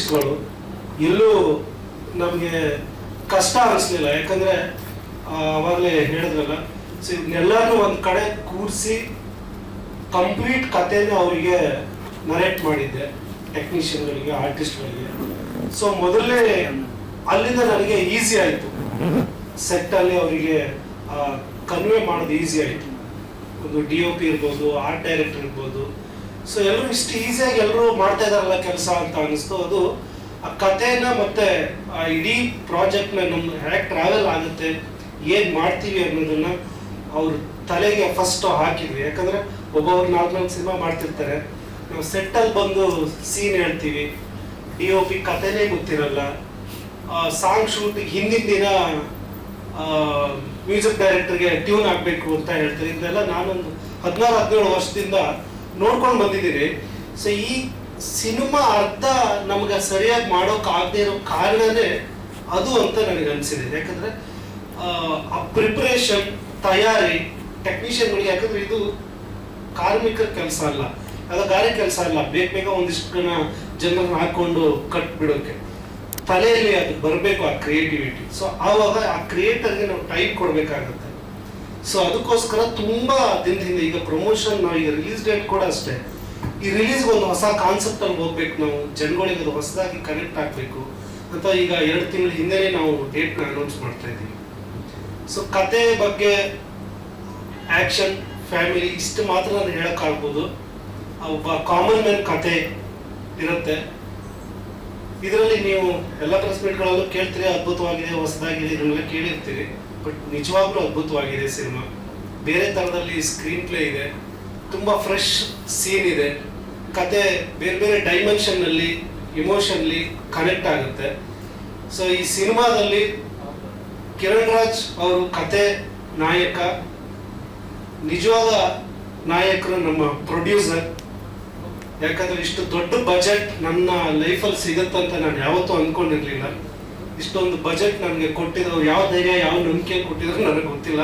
ಆರ್ಟಿಸ್ಟ್ಗಳು ಎಲ್ಲೂ ನಮಗೆ ಕಷ್ಟ ಅನಿಸ್ಲಿಲ್ಲ. ಯಾಕಂದರೆ ಅವಾಗಲೇ ಹೇಳಿದ್ರಲ್ಲ, ಸೊ ಇದನ್ನೆಲ್ಲರೂ ಒಂದು ಕಡೆ ಕೂರಿಸಿ ಕಂಪ್ಲೀಟ್ ಕಥೆನ ಅವರಿಗೆ ನರೇಟ್ ಮಾಡಿದ್ದೆ, ಟೆಕ್ನಿಷಿಯನ್ಗಳಿಗೆ, ಆರ್ಟಿಸ್ಟ್ಗಳಿಗೆ. ಸೊ ಮೊದಲೇ ಅಲ್ಲಿಂದ ನನಗೆ ಈಸಿ ಆಯಿತು, ಸೆಟ್ಟಲ್ಲಿ ಅವರಿಗೆ ಕನ್ವೆ ಮಾಡೋದು ಈಸಿ ಆಯಿತು. ಒಂದು DOP ಇರ್ಬೋದು, ಆರ್ಟ್ ಡೈರೆಕ್ಟರ್ ಇರ್ಬೋದು. ಸೊ ಎಲ್ಲರೂ ಇಷ್ಟು ಈಸಿಯಾಗಿ ಎಲ್ಲರೂ ಮಾಡ್ತಾ ಇದಾರಲ್ಲ ಕೆಲಸ ಅಂತ ಅನಿಸ್ತು. ಅದು ಆ ಕಥೆನ ಮತ್ತೆ ಆ ಇಡೀ ಪ್ರಾಜೆಕ್ಟ್ನ ನಮ್ಮ ಹೇಗೆ ಟ್ರಾವೆಲ್ ಆಗುತ್ತೆ, ಏನು ಮಾಡ್ತೀವಿ ಅನ್ನೋದನ್ನ ಅವ್ರ ತಲೆಗೆ ಫಸ್ಟ್ ಹಾಕಿದ್ವಿ. ಯಾಕಂದ್ರೆ ಒಬ್ಬೊಬ್ರು 4 ಸಿನಿಮಾ ಮಾಡ್ತಿರ್ತಾರೆ, ನಾವು ಸೆಟ್ಟಲ್ಲಿ ಬಂದು ಸೀನ್ ಹೇಳ್ತೀವಿ, DOP ಕಥೆನೇ ಗೊತ್ತಿರಲ್ಲ, ಸಾಂಗ್ ಶೂಟಿಗೆ ಹಿಂದಿನ ದಿನ ಮ್ಯೂಸಿಕ್ ಡೈರೆಕ್ಟರ್ಗೆ ಟ್ಯೂನ್ ಆಗಬೇಕು ಅಂತ ಹೇಳ್ತಾರೆ. ಇದೆಲ್ಲ ನಾನೊಂದು 16-17 ವರ್ಷದಿಂದ ನೋಡ್ಕೊಂಡು ಬಂದಿದ್ದೀನಿ. ಸೊ ಈ ಸಿನಿಮಾ ಅರ್ಧ ನಮ್ಗೆ ಸರಿಯಾಗಿ ಮಾಡೋಕ್ಕಾಗದೇ ಇರೋ ಕಾರಣನೇ ಅದು ಅಂತ ನನಗೆ ಅನಿಸಿದೆ. ಯಾಕಂದರೆ ಆ ಪ್ರಿಪ್ರೇಷನ್, ತಯಾರಿ ಟೆಕ್ನಿಷಿಯನ್ಗಳಿಗೆ, ಯಾಕಂದರೆ ಇದು ಕಾರ್ಮಿಕರ ಕೆಲಸ ಅಲ್ಲ, ಅದು ಗಾರೆ ಕೆಲಸ ಅಲ್ಲ. ಬೇಗ ಒಂದಿಷ್ಟು ಜನರನ್ನ ಹಾಕೊಂಡು ಕಟ್ಬಿಡೋಕೆ ತಲೆಯಲ್ಲಿ ಅದು ಬರಬೇಕು, ಆ ಕ್ರಿಯೇಟಿವಿಟಿ. ಸೊ ಆವಾಗ ಆ ಕ್ರಿಯೇಟರ್ಗೆ ನಾವು ಟೈಮ್ ಕೊಡಬೇಕಾಗತ್ತೆ. ಸೊ ಅದಕ್ಕೋಸ್ಕರ ತುಂಬ ದಿನದಿಂದ ಈಗ ಪ್ರಮೋಷನ್, ಈಗ ರಿಲೀಸ್ ಡೇಟ್ ಕೂಡ ಅಷ್ಟೇ, ಈ ರಿಲೀಸ್ಗೆ ಒಂದು ಹೊಸ ಕಾನ್ಸೆಪ್ಟಲ್ಲಿ ಹೋಗ್ಬೇಕು, ನಾವು ಜನಗಳಿಗೆ ಅದು ಹೊಸದಾಗಿ ಕನೆಕ್ಟ್ ಆಗಬೇಕು ಅಂತ ಈಗ 2 ತಿಂಗಳ ಹಿಂದೆನೇ ನಾವು ಡೇಟ್ನ ಅನೌನ್ಸ್ ಮಾಡ್ತಾ ಇದ್ದೀವಿ. ಸೊ ಕತೆ ಬಗ್ಗೆ ಆ್ಯಕ್ಷನ್, ಫ್ಯಾಮಿಲಿ ಇಷ್ಟು ಮಾತ್ರ ನಾನು ಹೇಳೋಕ್ಕಾಗ್ಬೋದು. ಒಬ್ಬ ಕಾಮನ್ ಮ್ಯಾನ್ ಕತೆ ಇರುತ್ತೆ. ಇದರಲ್ಲಿ ನೀವು ಎಲ್ಲ ಪ್ರೆಸ್ ಮೀಟ್ಗಳಲ್ಲೂ ಕೇಳ್ತೀರಿ, ಅದ್ಭುತವಾಗಿದೆ, ಹೊಸದಾಗಿದೆ, ಇದನ್ನೆಲ್ಲ ಕೇಳಿರ್ತೀರಿ. ಬಟ್ ನಿಜವಾಗ್ಲೂ ಅದ್ಭುತವಾಗಿದೆ ಸಿನಿಮಾ. ಬೇರೆ ಥರದಲ್ಲಿ ಸ್ಕ್ರೀನ್ ಪ್ಲೇ ಇದೆ, ತುಂಬ ಫ್ರೆಶ್ ಸೀನ್ ಇದೆ, ಕತೆ ಬೇರೆ ಬೇರೆ ಡೈಮೆನ್ಷನ್ನಲ್ಲಿ ಇಮೋಷನ್ಲಿ ಕನೆಕ್ಟ್ ಆಗುತ್ತೆ. ಸೊ ಈ ಸಿನಿಮಾದಲ್ಲಿ ಕಿರಣ್ ರಾಜ್ ಅವರು ಕತೆ ನಾಯಕ, ನಿಜವಾದ ನಾಯಕರು ನಮ್ಮ ಪ್ರೊಡ್ಯೂಸರ್. ಯಾಕಂದ್ರೆ ಇಷ್ಟು ದೊಡ್ಡ ಬಜೆಟ್ ನನ್ನ ಲೈಫಲ್ಲಿ ಸಿಗುತ್ತಂತ ನಾನು ಯಾವತ್ತೂ ಅಂದ್ಕೊಂಡಿರ್ಲಿಲ್ಲ. ಇಷ್ಟೊಂದು ಬಜೆಟ್ ನನಗೆ ಕೊಟ್ಟಿದ್ರು, ಯಾವ ಧೈರ್ಯ, ಯಾವ ನಂಬಿಕೆ ಕೊಟ್ಟಿದ್ರು ನನಗೆ ಗೊತ್ತಿಲ್ಲ.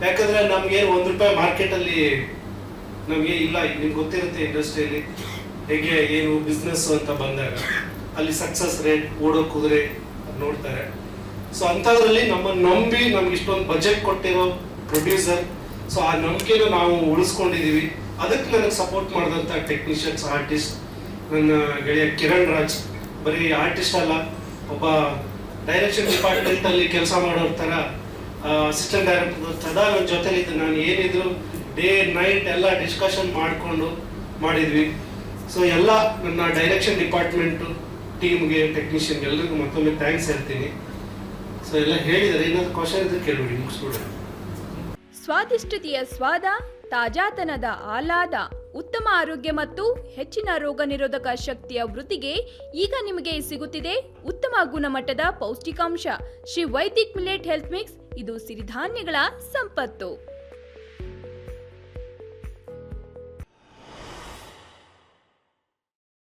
ಯಾಕಂದ್ರೆ ನಮ್ಗೇನು ₹1 ಮಾರ್ಕೆಟಲ್ಲಿ ನಮಗೆ ಇಲ್ಲ. ನಿಮ್ಗೆ ಗೊತ್ತಿರುತ್ತೆ ಇಂಡಸ್ಟ್ರಿಯಲ್ಲಿ ಹೇಗೆ ಏನು ಬಿಸ್ನೆಸ್ ಅಂತ ಬಂದಾಗ ಅಲ್ಲಿ ಸಕ್ಸಸ್ ರೇಟ್, ಓಡೋ ಕುದುರೆ ನೋಡ್ತಾರೆ. ಸೊ ಅಂಥದ್ರಲ್ಲಿ ನಮ್ಮನ್ನು ನಂಬಿ ನಮ್ಗೆ ಇಷ್ಟೊಂದು ಬಜೆಟ್ ಕೊಟ್ಟಿರೋ ಪ್ರೊಡ್ಯೂಸರ್. ಸೊ ಆ ನಂಬಿಕೆನೂ ನಾವು ಉಳಿಸ್ಕೊಂಡಿದ್ದೀವಿ. ಅದಕ್ಕೆ ನನಗೆ ಸಪೋರ್ಟ್ ಮಾಡಿದಂಥ ಟೆಕ್ನಿಷಿಯನ್ಸ್, ಆರ್ಟಿಸ್ಟ್, ನನ್ನ ಗೆಳೆಯ ಕಿರಣ್ ರಾಜ್ ಬರೀ ಆರ್ಟಿಸ್ಟ್ ಅಲ್ಲ, ಒಬ್ಬ ಡೈರೆಕ್ಷನ್ ಡಿಪಾರ್ಟ್ಮೆಂಟಲ್ಲಿ ಕೆಲಸ ಮಾಡೋರ ಥರ ಅಸಿಸ್ಟೆಂಟ್ ಡೈರೆಕ್ಟರ್ ಸದಾ ನನ್ನ ಜೊತೆಲಿದ್ದು. ನಾನು ಏನಿದ್ರು ಡೇ ನೈಟ್ ಎಲ್ಲ ಡಿಸ್ಕಷನ್ ಮಾಡಿಕೊಂಡು ಮಾಡಿದ್ವಿ. ಸೊ ಎಲ್ಲ ನನ್ನ ಡೈರೆಕ್ಷನ್ ಡಿಪಾರ್ಟ್ಮೆಂಟು ಟೀಮ್ಗೆ, ಟೆಕ್ನಿಷಿಯನ್ಗೆ ಎಲ್ರಿಗೂ ಮತ್ತೊಮ್ಮೆ ಥ್ಯಾಂಕ್ಸ್ ಹೇಳ್ತೀನಿ. ಸೊ ಎಲ್ಲ ಹೇಳಿದರೆ, ಏನಾದರೂ ಕ್ವಶನ್ ಇದ್ರೆ ಕೇಳ್ಬಿಡಿ, ಮುಗಿಸ್ಬಿಡಿ. ಸ್ವಾದಿಷ್ಟತೆಯ ಸ್ವಾದ, ತಾಜಾತನದ ಆಹ್ಲಾದ, ಉತ್ತಮ ಆರೋಗ್ಯ ಮತ್ತು ಹೆಚ್ಚಿನ ರೋಗ ನಿರೋಧಕ ಶಕ್ತಿಯ ವೃದ್ಧಿಗೆ ಈಗ ನಿಮಗೆ ಸಿಗುತ್ತಿದೆ ಉತ್ತಮ ಗುಣಮಟ್ಟದ ಪೌಷ್ಟಿಕಾಂಶ. Shri Vaidik millet health mix. ಇದು ಸಿರಿಧಾನ್ಯಗಳ ಸಂಪತ್ತು.